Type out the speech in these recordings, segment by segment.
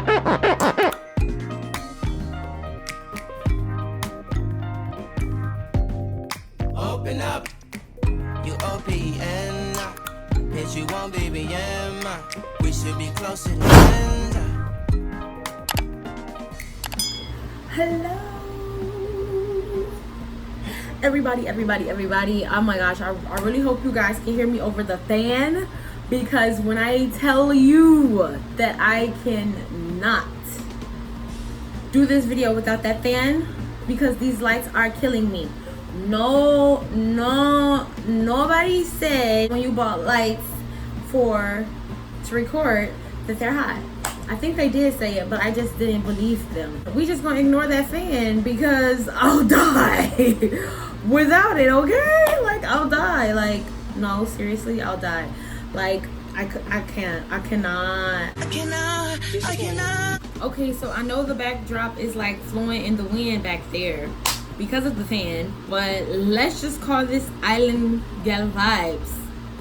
Open up, you OPN. Bitch, you won't BBM. We should be closer than friends. Hello everybody. Oh my gosh, I really hope you guys can hear me over the fan, because when I tell you that I cannot do this video without that fan, because these lights are killing me. Nobody said when you bought lights to record that they're hot. I think they did say it, but I just didn't believe them. We just gonna ignore that fan because I'll die without it, okay? Like, I'll die. Like, no, seriously, I'll die. Like, I cannot. Okay, so I know the backdrop is like flowing in the wind back there because of the fan, but let's just call this island gal vibes,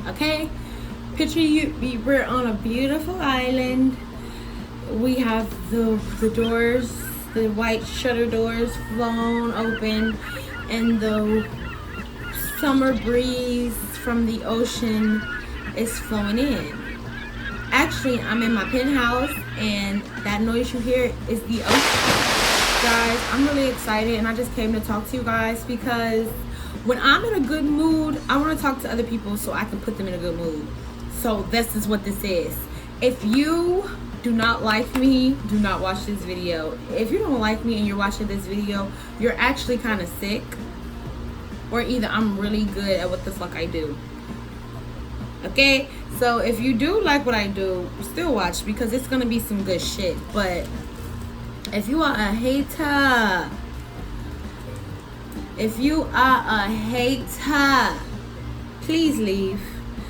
okay? Picture we're on a beautiful island. We have the doors, the white shutter doors flown open, and the summer breeze from the ocean is flowing in. Actually, I'm in my penthouse, and that noise you hear is the ocean. Guys, I'm really excited, and I just came to talk to you guys because when I'm in a good mood, I want to talk to other people so I can put them in a good mood. So this is what this is. If you do not like me, do not watch this video. If you don't like me and you're watching this video, you're actually kind of sick, or either I'm really good at what the fuck I do. Okay, so if you do like what I do, still watch, because it's gonna be some good shit. But if you are a hater, please leave,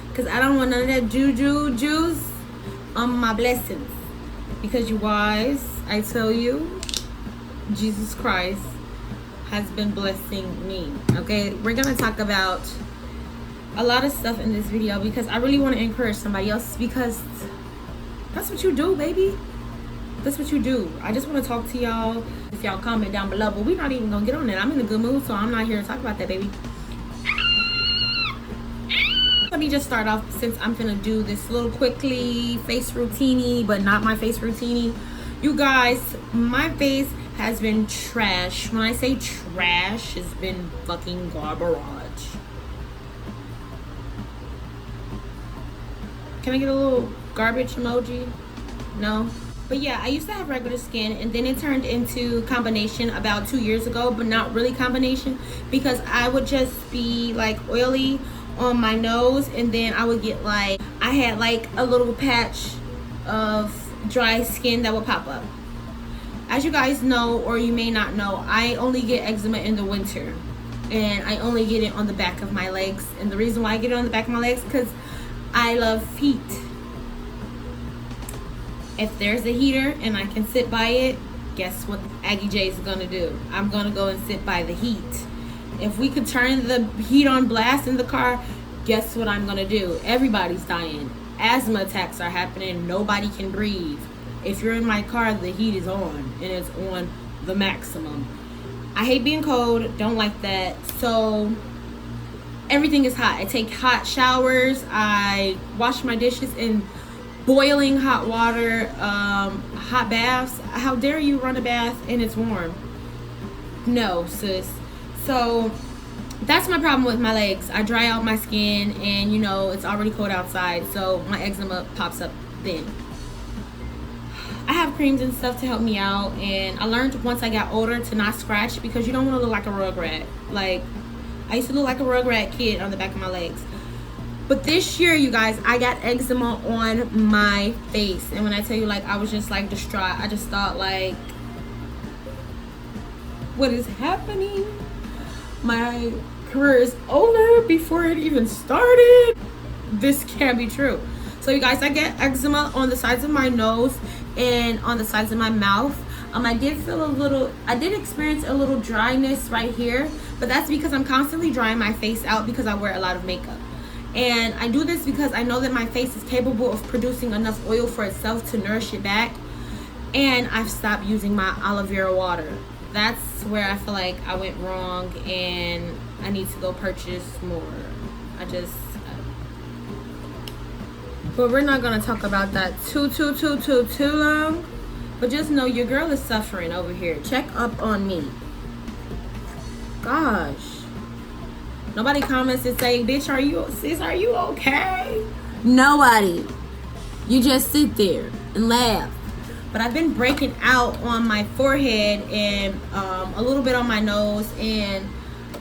because I don't want none of that juice on my blessings. Because you guys, I tell you, Jesus Christ has been blessing me. Okay, we're gonna talk about a lot of stuff in this video because I really want to encourage somebody else, because that's what you do, baby. That's what you do. I just want to talk to y'all. If y'all comment down below, but we're not even gonna get on that. I'm in a good mood, so I'm not here to talk about that, baby. Let me just start off, since I'm gonna do this little quickly face routine, but not my face routine. You guys, my face has been trash. When I say trash, it's been fucking garbage. Can I get a little garbage emoji? No? But yeah, I used to have regular skin, and then it turned into combination about 2 years ago, but not really combination, because I would just be like oily on my nose, and then I would get like, I had like a little patch of dry skin that would pop up. As you guys know, or you may not know, I only get eczema in the winter, and I only get it on the back of my legs. And the reason why I get it on the back of my legs, because I love feet. If there's a heater and I can sit by it, guess what Aggie J is gonna do? I'm gonna go and sit by the heat. If we could turn the heat on blast in the car, guess what I'm gonna do? Everybody's dying. Asthma attacks are happening. Nobody can breathe. If you're in my car, the heat is on, and it's on the maximum. I hate being cold, don't like that. So everything is hot. I take hot showers. I wash my dishes in boiling hot water, hot baths. How dare you run a bath and it's warm? No, sis. So that's my problem with my legs. I dry out my skin, and you know, it's already cold outside, so my eczema pops up then. I have creams and stuff to help me out, and I learned once I got older to not scratch, because you don't want to look like a rugrat. Like, I used to look like a rugrat kid on the back of my legs. But this year, you guys, I got eczema on my face. And when I tell you, like, I was just like distraught. I just thought, like, what is happening? My career is over before it even started. This can't be true. So you guys, I get eczema on the sides of my nose and on the sides of my mouth. I did experience a little dryness right here, but that's because I'm constantly drying my face out because I wear a lot of makeup. And I do this because I know that my face is capable of producing enough oil for itself to nourish it back. And I've stopped using my aloe vera water. That's where I feel like I went wrong, and I need to go purchase more. But we're not gonna talk about that too long. But just know your girl is suffering over here. Check up on me. Gosh. Nobody comments and say, bitch, are you okay? Nobody. You just sit there and laugh. But I've been breaking out on my forehead and a little bit on my nose, and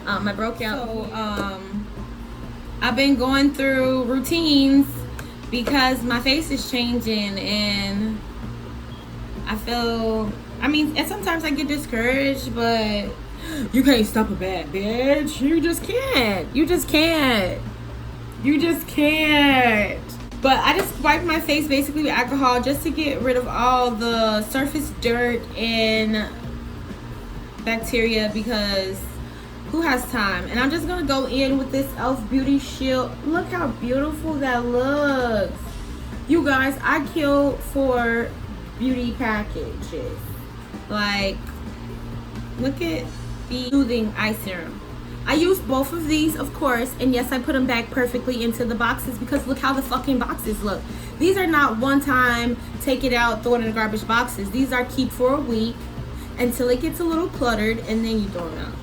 I broke out. So I've been going through routines because my face is changing, and and sometimes I get discouraged, but you can't stop a bad bitch. You just can't. But I just wipe my face basically with alcohol just to get rid of all the surface dirt and bacteria, because who has time? And I'm just gonna go in with this e.l.f. Beauty Shield. Look how beautiful that looks. You guys, I killed for beauty packages. Like, look at the soothing eye serum. I used both of these, of course, and yes, I put them back perfectly into the boxes because look how the fucking boxes look. These are not one time, take it out, throw it in the garbage boxes. These are keep for a week until it gets a little cluttered, and then you throw them out.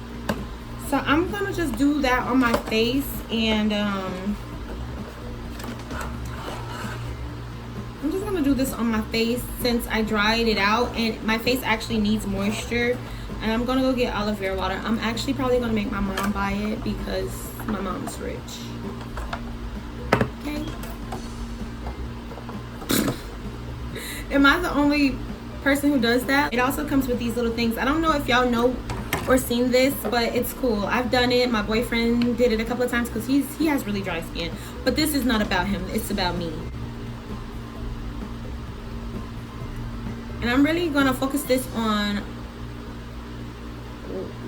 So I'm gonna just do that on my face, and I'm just gonna do this on my face since I dried it out, and my face actually needs moisture. And I'm gonna go get aloe vera water. I'm actually probably gonna make my mom buy it because my mom's rich. Okay. Am I the only person who does that? It also comes with these little things. I don't know if y'all know or seen this, but it's cool. I've done it. My boyfriend did it a couple of times because he has really dry skin. But this is not about him. It's about me. And I'm really gonna focus this on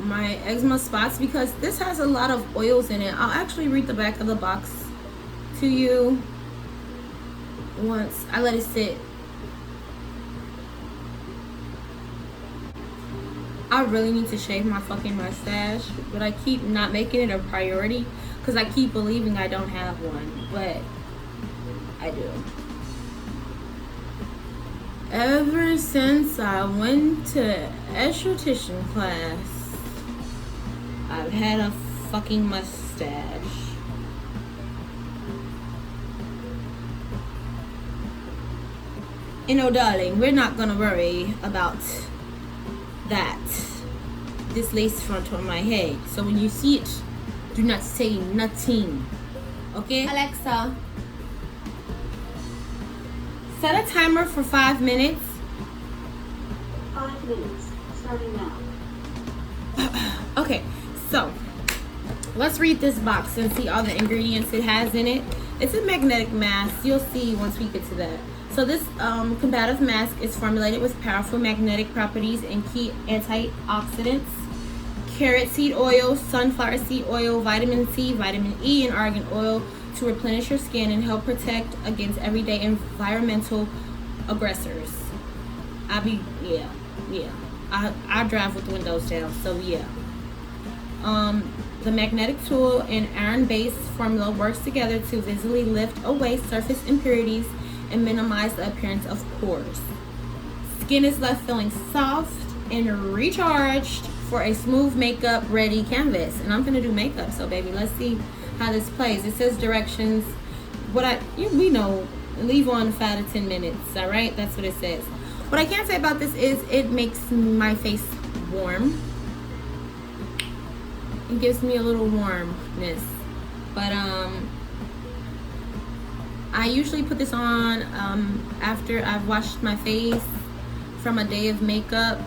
my eczema spots because this has a lot of oils in it. I'll actually read the back of the box to you once I let it sit. I really need to shave my fucking mustache, but I keep not making it a priority because I keep believing I don't have one, but I do. Ever since I went to esthetician class, I've had a fucking mustache. And oh darling, we're not gonna worry about that. This lace front on my head. So when you see it, do not say nothing. Okay? Alexa, set a timer for 5 minutes. 5 minutes, starting now. Okay, so let's read this box and see all the ingredients it has in it. It's a magnetic mask. You'll see once we get to that. So this combative mask is formulated with powerful magnetic properties and key antioxidants, carrot seed oil, sunflower seed oil, vitamin C, vitamin E, and argan oil to replenish your skin and help protect against everyday environmental aggressors. I drive with the windows down, so yeah. The magnetic tool and iron-based formula works together to visibly lift away surface impurities and minimize the appearance of pores. Skin is left feeling soft and recharged for a smooth makeup ready canvas. And I'm gonna do makeup, so baby, let's see how this plays. It says directions. We know, leave on 5 to 10 minutes. All right, that's what it says. What I can say about this is it makes my face warm. It gives me a little warmness, but I usually put this on after I've washed my face from a day of makeup,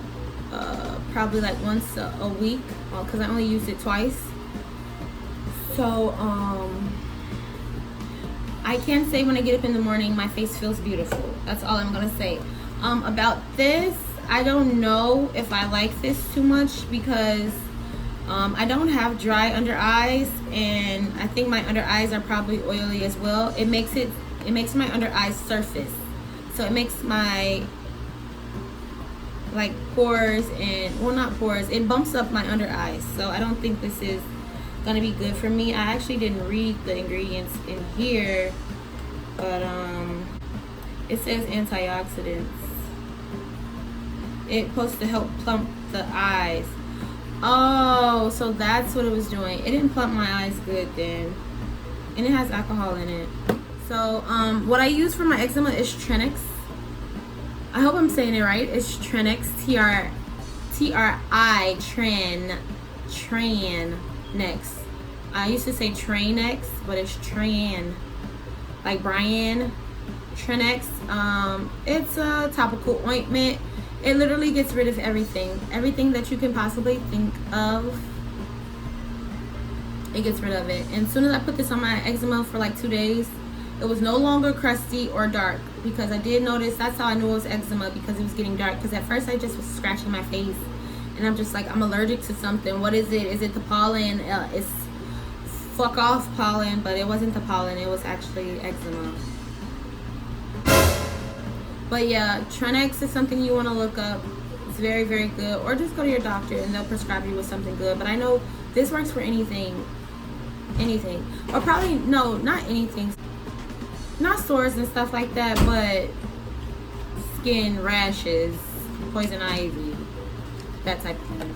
probably like once a week, because I only use it twice. So I can say when I get up in the morning, my face feels beautiful. That's all I'm gonna say. About this, I don't know if I like this too much because I don't have dry under eyes, and I think my under eyes are probably oily as well. It makes my under eyes surface, so it makes my like pores and, well, not pores, it bumps up my under eyes. So I don't think this is gonna be good for me. I actually didn't read the ingredients in here, but it says antioxidants. It's supposed to help plump the eyes. Oh, so that's what it was doing. It didn't plump my eyes good then. And it has alcohol in it. So what I use for my eczema is Trenex. I hope I'm saying it right. It's Trenex, T-R-I, Tranex. I used to say Tranex, but it's Tran, like Brian. Trenex. It's a topical ointment. It literally gets rid of everything that you can possibly think of. It gets rid of it. And as soon as I put this on my eczema for like 2 days, it was no longer crusty or dark, because I did notice, that's how I knew it was eczema, because it was getting dark. Because at first I just was scratching my face and I'm just like, I'm allergic to something. What is it? Is it the pollen? It's fuck off pollen, but it wasn't the pollen, it was actually eczema. But yeah, Trenex is something you want to look up. It's very, very good. Or just go to your doctor and they'll prescribe you with something good. But I know this works for anything. Anything. Or probably, no, not anything. Not sores and stuff like that, but skin rashes, poison ivy, that type of thing.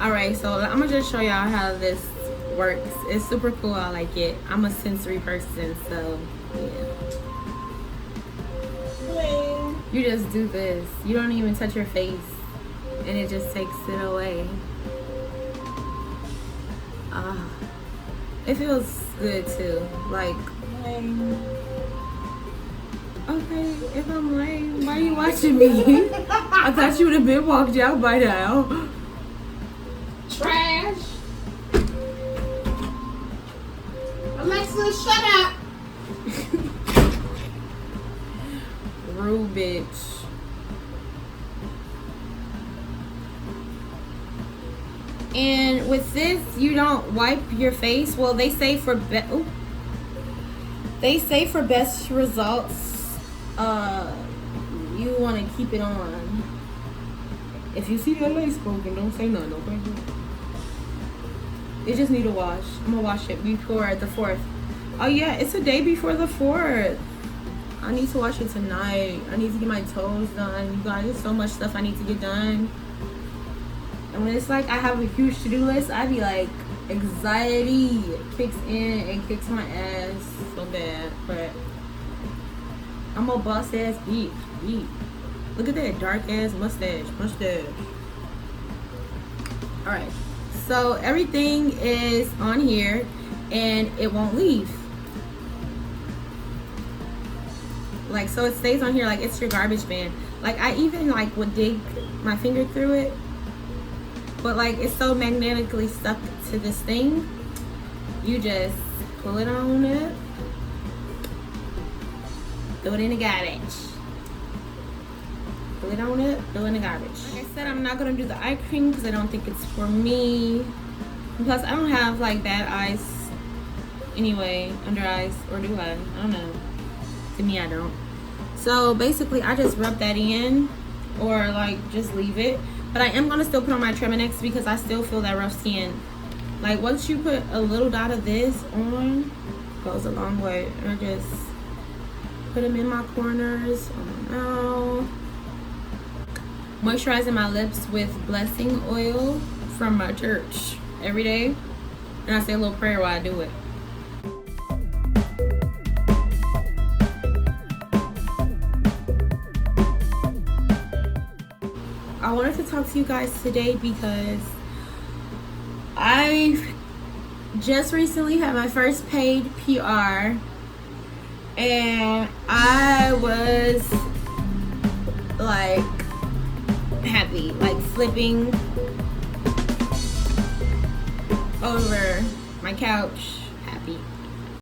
Alright, so I'm going to just show y'all how this works. It's super cool. I like it. I'm a sensory person, so yeah. You just do this. You don't even touch your face, and it just takes it away. It feels good too. Like, okay, if I'm lame, why are you watching me? I thought you would have been walked out by now. Trash. Alexa, shut up. Rude bitch. And with this, you don't wipe your face. Well, they say for best results, you want to keep it on. If you see that light spoken, don't say nothing, okay? You just need to wash. I'm gonna wash it before the 4th. Oh yeah, it's a day before the 4th. I need to wash it tonight. I need to get my toes done. You guys, there's so much stuff I need to get done. And when it's like I have a huge to-do list, I be like, anxiety kicks in and kicks my ass so bad. But I'm a boss ass beat. Look at that dark ass mustache. Alright, so everything is on here and it won't leave. Like, so it stays on here like it's your garbage bin. Like, I even like would dig my finger through it, but like it's so magnetically stuck to this thing, you just pull it on up, throw it in the garbage. Pull it on up, throw it in the garbage. Like I said, I'm not gonna do the eye cream because I don't think it's for me. And plus, I don't have like bad eyes anyway, under eyes, or do I? I don't know. To me, I don't. So basically, I just rub that in, or like just leave it. But I am gonna still put on my Trenex because I still feel that rough skin. Like, once you put a little dot of this on, goes a long way. And I just put them in my corners on my mouth. Moisturizing my lips with blessing oil from my church every day. And I say a little prayer while I do it. I wanted to talk to you guys today because I just recently had my first paid PR and I was like happy, like flipping over my couch